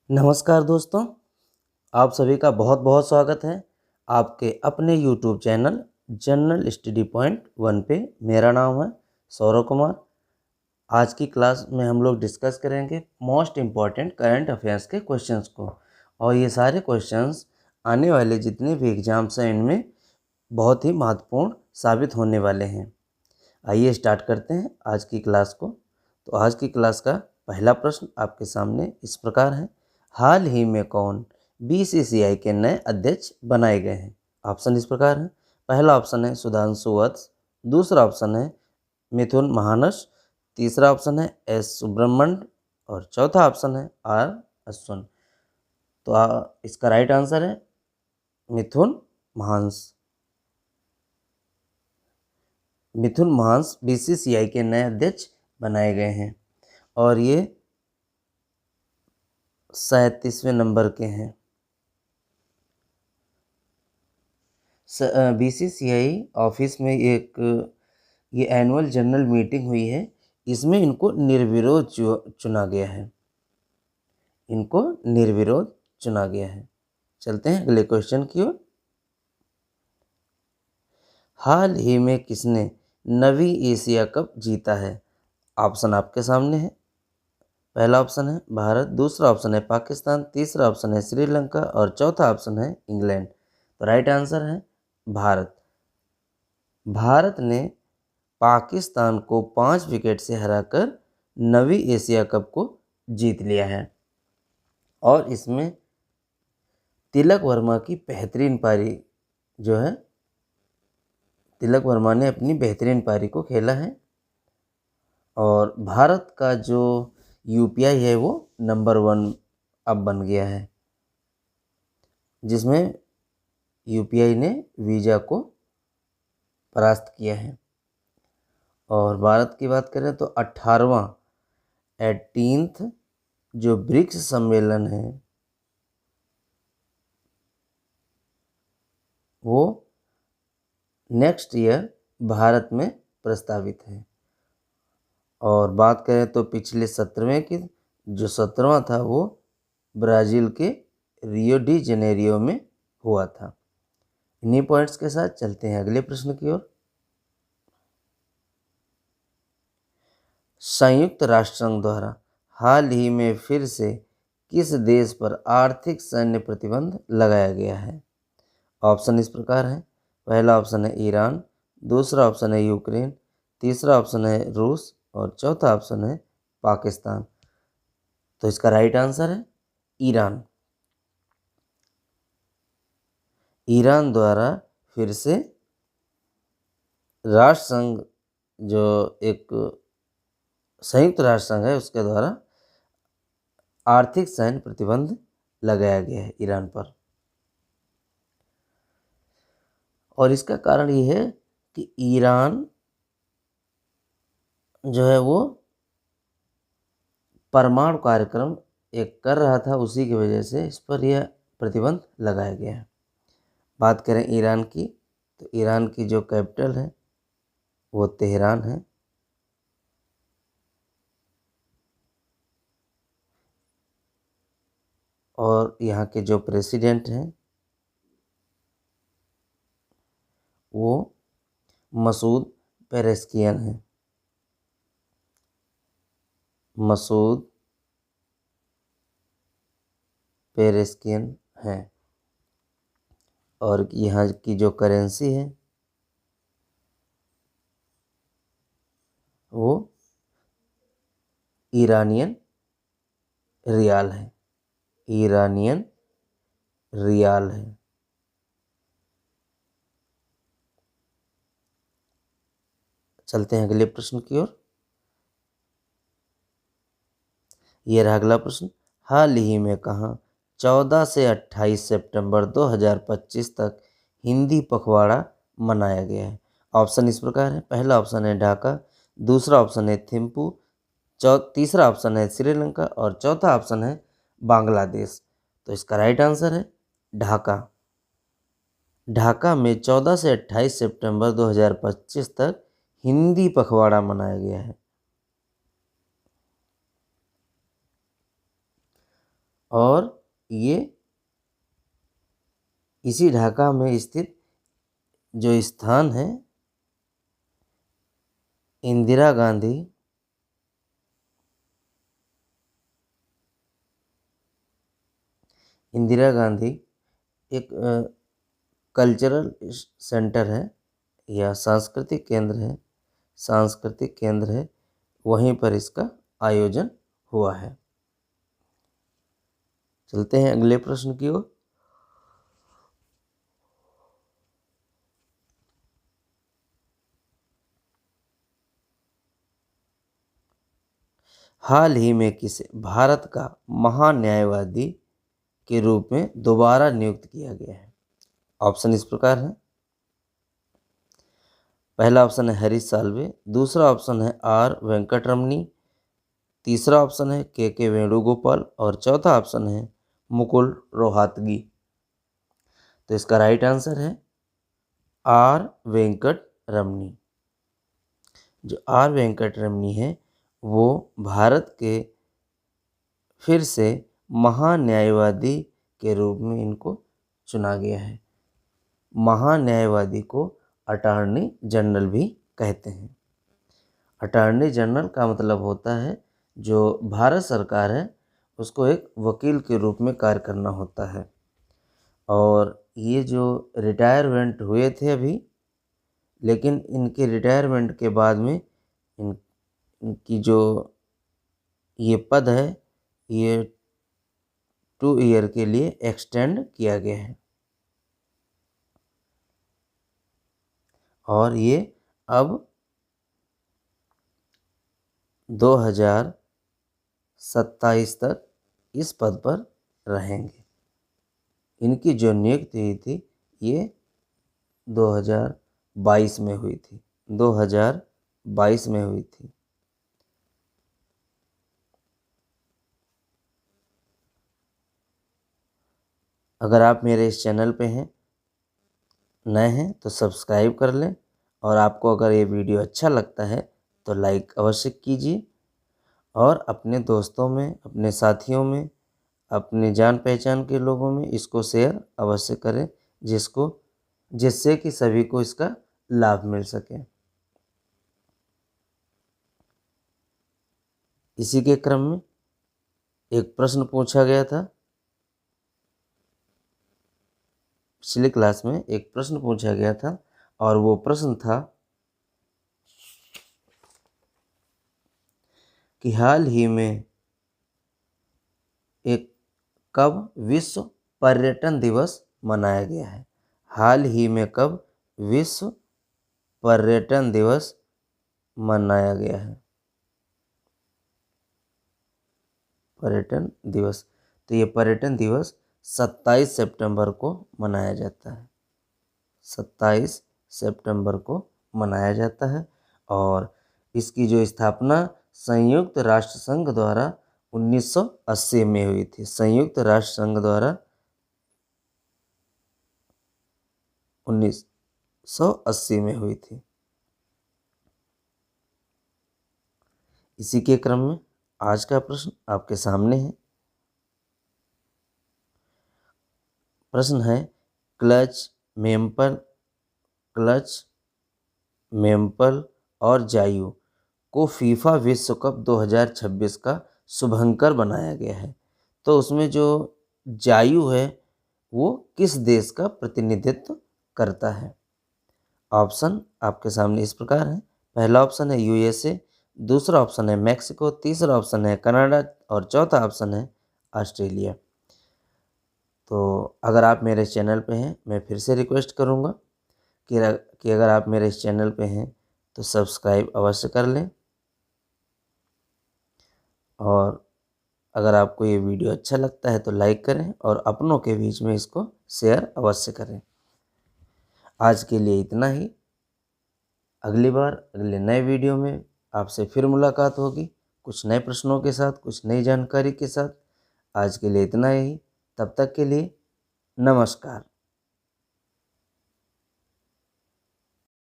नमस्कार दोस्तों, आप सभी का बहुत बहुत स्वागत है आपके अपने YouTube channel general study point 1 पे। मेरा नाम है सौरव कुमार। आज की क्लास में हम लोग डिस्कस करेंगे मोस्ट इम्पॉर्टेंट करंट अफेयर्स के क्वेश्चंस को, और ये सारे क्वेश्चंस आने वाले जितने भी एग्जाम्स हैं इनमें बहुत ही महत्वपूर्ण साबित होने वाले हैं। आइए स्टार्ट करते हैं आज की क्लास को। तो आज की क्लास का पहला प्रश्न आपके सामने इस प्रकार है, हाल ही में कौन बीसीसीआई के नए अध्यक्ष बनाए गए हैं? ऑप्शन इस प्रकार है। पहला ऑप्शन है सुधांशु वत्स, दूसरा ऑप्शन है मिथुन महानस, तीसरा ऑप्शन है एस सुब्रमण्य और चौथा ऑप्शन है आर अश्विन। तो इसका राइट आंसर है मिथुन महानस। मिथुन महानस बीसीसीआई के नए अध्यक्ष बनाए गए हैं और ये 37वें नंबर के हैं। बीसीसीआई ऑफिस में ये एनुअल जनरल मीटिंग हुई है, इसमें इनको निर्विरोध चुना गया है। इनको निर्विरोध चुना गया है। चलते हैं अगले क्वेश्चन की ओर। हाल ही में किसने नवी एशिया कप जीता है? ऑप्शन आपके सामने है। पहला ऑप्शन है भारत, दूसरा ऑप्शन है पाकिस्तान, तीसरा ऑप्शन है श्रीलंका और चौथा ऑप्शन है इंग्लैंड। तो राइट आंसर है भारत। भारत ने पाकिस्तान को 5 विकेट से हराकर नवी एशिया कप को जीत लिया है और इसमें तिलक वर्मा की बेहतरीन पारी जो है, तिलक वर्मा ने अपनी बेहतरीन पारी को खेला है और भारत का जो यूपीआई है वो नंबर 1 अब बन गया है, जिसमें यूपीआई ने वीज़ा को परास्त किया है। और भारत की बात करें तो 18वां जो ब्रिक्स सम्मेलन है वो नेक्स्ट ईयर भारत में प्रस्तावित है। और बात करें तो पिछले 17वें की, जो 17वां था वो ब्राज़ील के रियो डी जेनेरियो में हुआ था। इन्हीं पॉइंट्स के साथ चलते हैं अगले प्रश्न की ओर। संयुक्त राष्ट्र संघ द्वारा हाल ही में फिर से किस देश पर आर्थिक सैन्य प्रतिबंध लगाया गया है? ऑप्शन इस प्रकार है। पहला ऑप्शन है ईरान, दूसरा ऑप्शन है यूक्रेन, तीसरा ऑप्शन है रूस और चौथा ऑप्शन है पाकिस्तान। तो इसका राइट आंसर है ईरान। ईरान द्वारा फिर से राष्ट्र संघ, जो एक संयुक्त राष्ट्र संघ है, उसके द्वारा आर्थिक सैन्य प्रतिबंध लगाया गया है ईरान पर। और इसका कारण ये है कि ईरान जो है वो परमाणु कार्यक्रम एक कर रहा था, उसी की वजह से इस पर यह प्रतिबंध लगाया गया है। बात करें ईरान की, तो ईरान की जो कैपिटल है वो तेहरान है। और यहाँ के जो प्रेसिडेंट हैं वो मसूद पेरेस्कियन है। मसूद पेरेस्कियन है। और यहाँ की जो करेंसी है वो ईरानियन रियाल है। ईरानियन रियाल है। चलते हैं अगले प्रश्न की ओर। ये रहा अगला प्रश्न। हाल ही में कहाँ 14 से 28 सितंबर 2025 तक हिंदी पखवाड़ा मनाया गया है? ऑप्शन इस प्रकार है। पहला ऑप्शन है ढाका, दूसरा ऑप्शन है थिम्पू, तीसरा ऑप्शन है श्रीलंका और चौथा ऑप्शन है बांग्लादेश। तो इसका राइट आंसर है ढाका। ढाका में 14 से 28 सितंबर 2025 तक हिंदी पखवाड़ा मनाया गया है। और ये इसी ढाका में स्थित जो स्थान है इंदिरा गांधी एक कल्चरल सेंटर है या सांस्कृतिक केंद्र है, वहीं पर इसका आयोजन हुआ है। चलते हैं अगले प्रश्न की ओर। हाल ही में किसे भारत का महान्यायवादी के रूप में दोबारा नियुक्त किया गया है? ऑप्शन इस प्रकार है। पहला ऑप्शन है हरीश साल्वे, दूसरा ऑप्शन है आर वेंकटरमणी, तीसरा ऑप्शन है के वेणुगोपाल और चौथा ऑप्शन है मुकुल रोहतगी। तो इसका राइट आंसर है आर वेंकटरमणी। जो आर वेंकटरमणी है वो भारत के फिर से महान्यायवादी के रूप में इनको चुना गया है। महान्यायवादी को अटॉर्नी जनरल भी कहते हैं। अटॉर्नी जनरल का मतलब होता है जो भारत सरकार है उसको एक वकील के रूप में कार्य करना होता है। और ये जो रिटायरमेंट हुए थे अभी, लेकिन इनके रिटायरमेंट के बाद में इनकी जो ये पद है ये 2 ईयर के लिए एक्सटेंड किया गया है और ये अब 2027 तक इस पद पर रहेंगे। इनकी जो नियुक्ति हुई थी ये 2022 में हुई थी। 2022 में हुई थी। अगर आप मेरे इस चैनल पे हैं, नए हैं तो सब्सक्राइब कर लें और आपको अगर ये वीडियो अच्छा लगता है तो लाइक अवश्य कीजिए और अपने दोस्तों में, अपने साथियों में, अपने जान पहचान के लोगों में इसको शेयर अवश्य करें जिससे कि सभी को इसका लाभ मिल सके। इसी के क्रम में एक प्रश्न पूछा गया था, पिछली क्लास में एक प्रश्न पूछा गया था और वो प्रश्न था कि हाल ही में कब विश्व पर्यटन दिवस मनाया गया है? हाल ही में कब विश्व पर्यटन दिवस मनाया गया है? पर्यटन दिवस, तो ये पर्यटन दिवस 27 सितंबर को मनाया जाता है। 27 सितंबर को मनाया जाता है और इसकी जो स्थापना संयुक्त राष्ट्र संघ द्वारा 1980 में हुई थी। संयुक्त राष्ट्र संघ द्वारा 1980 में हुई थी। इसी के क्रम में आज का प्रश्न आपके सामने है। प्रश्न है क्लच, मेम्पल और जायू को फीफा विश्व कप 2026 का शुभंकर बनाया गया है। तो उसमें जो जायू है वो किस देश का प्रतिनिधित्व करता है? ऑप्शन आपके सामने इस प्रकार है। पहला ऑप्शन है यूएसए, दूसरा ऑप्शन है मैक्सिको, तीसरा ऑप्शन है कनाडा और चौथा ऑप्शन है ऑस्ट्रेलिया। तो अगर आप मेरे चैनल पे हैं, मैं फिर से रिक्वेस्ट करूँगा कि अगर आप मेरे इस चैनल पे हैं तो सब्सक्राइब अवश्य कर लें और अगर आपको ये वीडियो अच्छा लगता है तो लाइक करें और अपनों के बीच में इसको शेयर अवश्य करें। आज के लिए इतना ही। अगली बार अगले नए वीडियो में आपसे फिर मुलाकात होगी कुछ नए प्रश्नों के साथ, कुछ नई जानकारी के साथ। आज के लिए इतना ही। तब तक के लिए नमस्कार।